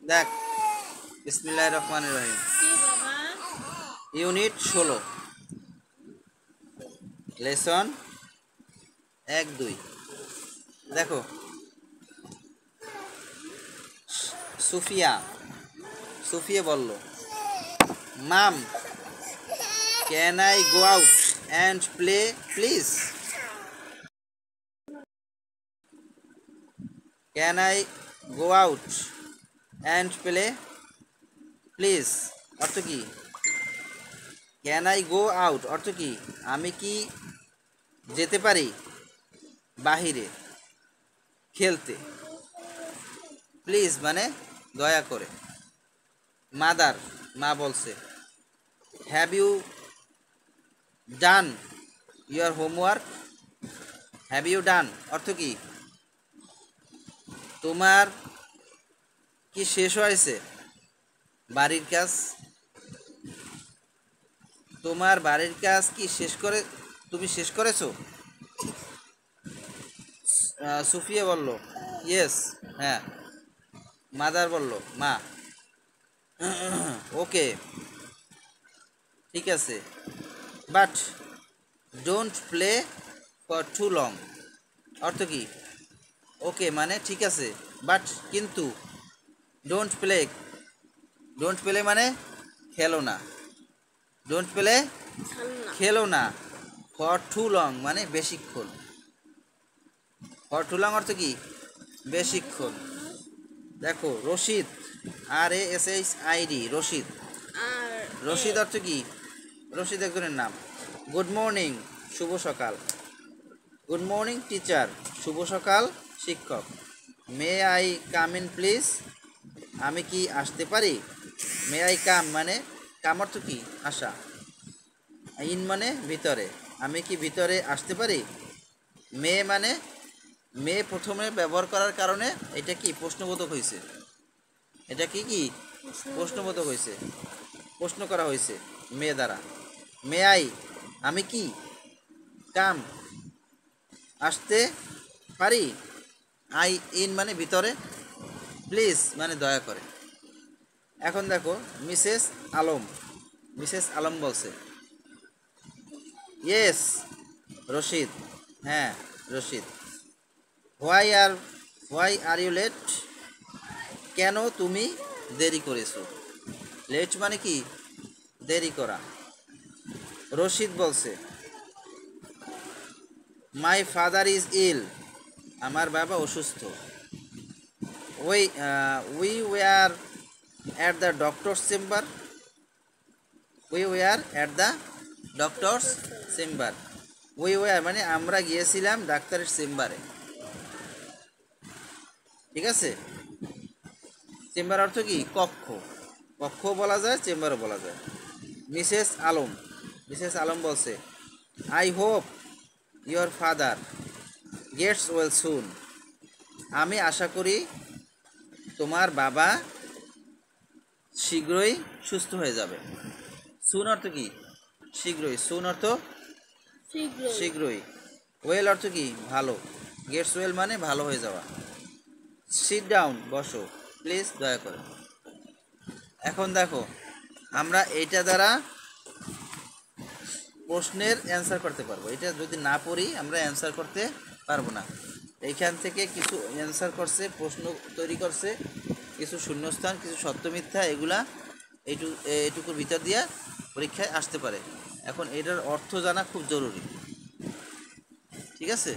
দেখ, বিসমিল্লাহির রহমানির রহিম। Unit 16, lesson 1-2। দেখো, সুফিয়া বলল, mom, can I go out and play please? Can I go out and play please অর্থ কি? ক্যান আই গো আউট অর্থ কি? আমি কি যেতে পারি বাহিরে খেলতে? প্লিজ মানে দয়া করে। মাদার, মা বলছে, have you done your homework? Have you done অর্থ কি? তোমার কি শেষ হয়েছে বাড়ির কাজ? তোমার বাড়ির কাজ কি তুমি শেষ করেছো? সুফিয়া বলল, ইয়েস, হ্যাঁ। মাদার বলল, মা, ওকে, ঠিক আছে, but don't play for too long অর্থ কি? ওকে মানে ঠিক আছে, বাট কিন্তু, ডোন্ট প্লে মানে খেলো না, ডোন্ট প্লে খেলো না, ফর টু লং মানে বেশিক্ষণ। ফর টু লং অর্থ কি? বেশিক্ষণ। দেখো, রশিদ, RASHID, রশিদ অর্থ কি? রশিদ একজনের নাম। গুড মর্নিং, শুভ সকাল। গুড মর্নিং টিচার, শুভ সকাল শিক্ষক। May I come in please? আমি কি আসতে পারি? মে আই কাম মানে, কাম অর্থ কি? আসা। ইন মানে ভিতরে, আমি কি ভিতরে আসতে পারি? মে মানে, মে প্রথমে ব্যবহার করার কারণে এটা কি প্রশ্নবোধক হয়েছে। এটা কি প্রশ্নবোধক হয়েছে, প্রশ্ন করা হয়েছে মে দ্বারা। মে আই আমি কি, কাম আসতে পারি, আই ইন মানে ভিতরে, প্লিজ মানে দয়া করে। এখন দেখো, মিসেস আলম বলছে, ইয়েস রশিদ, হ্যাঁ Rashid. Why are you late? কেন তুমি দেরি করেছো? লেট মানে কি? দেরি করা। রশিদ বলছে, মাই ফাদার ইজ ইল, আমার বাবা অসুস্থ। We were at the doctors chamber, we were at the doctors chamber. We were মানে আমরা গিয়েছিলাম ডাক্তারের চেম্বারে, ঠিক আছে। চেম্বার অর্থ কি? কক্ষ, কক্ষ বলা যায়, চেম্বারও বলা যায়। মিসেস আলম বলছে, I hope your father gets well soon, আমি আশা করি তোমার বাবা শীঘ্রই সুস্থ হয়ে যাবে। সুন অর্থ কি? শীঘ্রই। সুন অর্থ শীঘ্রই। ওয়েল অর্থ কি? ভালো। গেটস ওয়েল মানে ভালো হয়ে যাওয়া। সিট ডাউন বসো, প্লিজ দয়া করে। এখন দেখো, আমরা এইটা দ্বারা প্রশ্নের অ্যান্সার করতে পারবো। এটা যদি না পড়ি আমরা অ্যান্সার করতে পারবো না। এইখান থেকে কিছু অ্যান্সার করছে, প্রশ্ন তৈরি করছে, কিছু শূন্যস্থান, কিছু সত্য মিথ্যা, এগুলা এইটুকুর ভিতর দিয়ে পরীক্ষায় আসতে পারে। এখন এটার অর্থ জানা খুব জরুরি, ঠিক আছে।